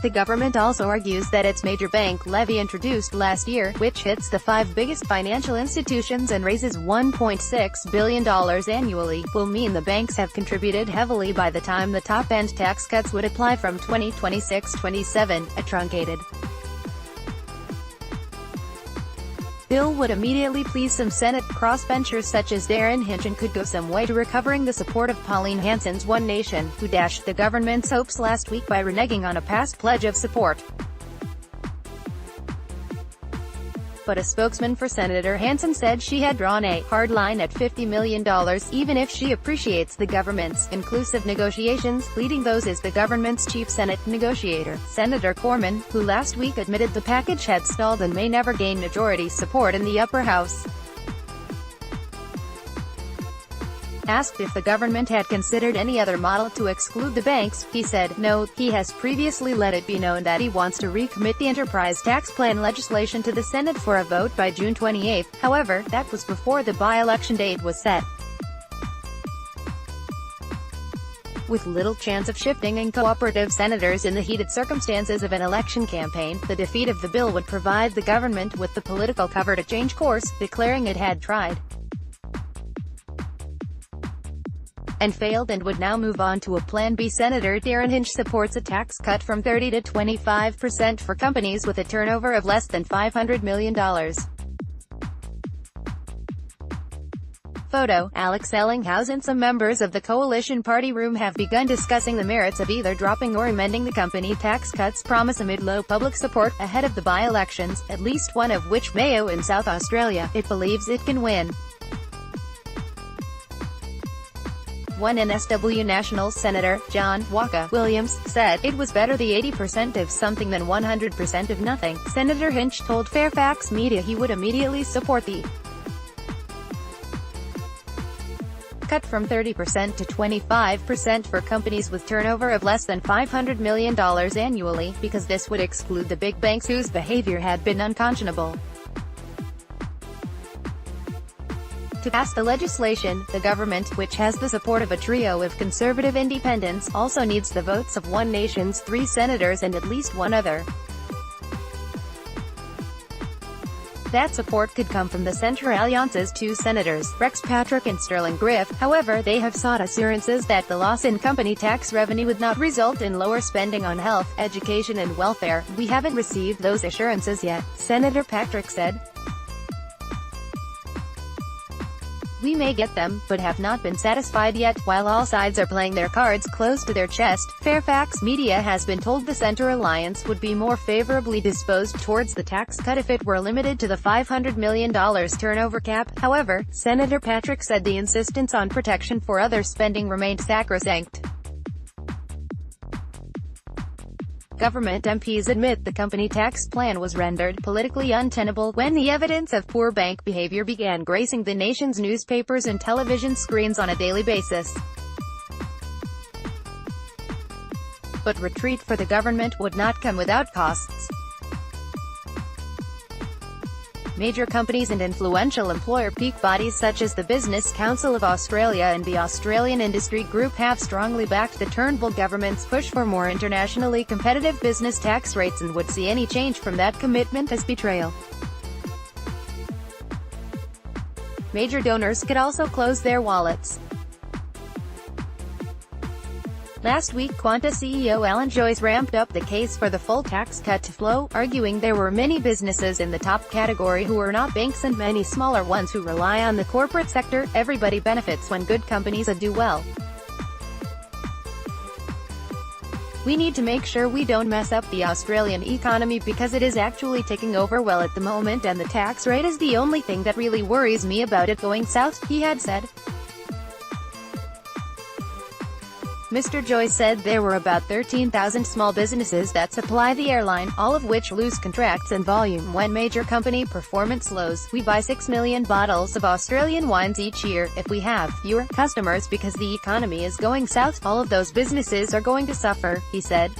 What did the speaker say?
The government also argues that its Major Bank Levy introduced last year, which hits the 5 biggest financial institutions and raises $1.6 billion annually, will mean the banks have contributed heavily by the time the top-end tax cuts would apply from 2026-27, a truncated bill would immediately please some Senate crossbenchers such as Derryn Hinch and could go some way to recovering the support of Pauline Hanson's One Nation, who dashed the government's hopes last week by reneging on a past pledge of support. But a spokesman for Senator Hanson said she had drawn a hard line at $50 million, even if she appreciates the government's inclusive negotiations. Leading those is the government's chief Senate negotiator, Senator Corman, who last week admitted the package had stalled and may never gain majority support in the upper house. Asked if the government had considered any other model to exclude the banks, he said, no. He has previously let it be known that he wants to recommit the enterprise tax plan legislation to the Senate for a vote by June 28. However, that was before the by-election date was set. With little chance of shifting in cooperative senators in the heated circumstances of an election campaign, the defeat of the bill would provide the government with the political cover to change course, declaring it had tried and failed and would now move on to a Plan B. Senator Derryn Hinch supports a tax cut from 30 to 25% for companies with a turnover of less than $500 million. Photo, Alex Ellinghaus and some members of the coalition party room have begun discussing the merits of either dropping or amending the company tax cuts promise amid low public support, ahead of the by-elections, at least one of which, Mayo in South Australia, it believes it can win. One NSW National Senator, John Walker Williams, said, it was better the 80% of something than 100% of nothing. Senator Hinch told Fairfax Media he would immediately support the cut from 30% to 25% for companies with turnover of less than $500 million annually, because this would exclude the big banks whose behavior had been unconscionable. To pass the legislation, the government, which has the support of a trio of conservative independents, also needs the votes of One Nation's 3 senators and at least one other. That support could come from the Centre Alliance's 2 senators, Rex Patrick and Sterling Griff. However, they have sought assurances that the loss in company tax revenue would not result in lower spending on health, education and welfare. We haven't received those assurances yet, Senator Patrick said. We may get them, but have not been satisfied yet. While all sides are playing their cards close to their chest, Fairfax Media has been told the Centre Alliance would be more favorably disposed towards the tax cut if it were limited to the $500 million turnover cap. However, Senator Patrick said the insistence on protection for other spending remained sacrosanct. Government MPs admit the company tax plan was rendered politically untenable when the evidence of poor bank behavior began gracing the nation's newspapers and television screens on a daily basis. But retreat for the government would not come without costs. Major companies and influential employer peak bodies such as the Business Council of Australia and the Australian Industry Group have strongly backed the Turnbull government's push for more internationally competitive business tax rates and would see any change from that commitment as betrayal. Major donors could also close their wallets. Last week, Qantas CEO Alan Joyce ramped up the case for the full tax cut to flow, arguing there were many businesses in the top category who are not banks and many smaller ones who rely on the corporate sector. Everybody benefits when good companies do well. We need to make sure we don't mess up the Australian economy because it is actually taking over well at the moment and the tax rate is the only thing that really worries me about it going south, he had said. Mr. Joyce said there were about 13,000 small businesses that supply the airline, all of which lose contracts and volume when major company performance slows. We buy 6 million bottles of Australian wines each year. If we have fewer customers because the economy is going south, all of those businesses are going to suffer, he said.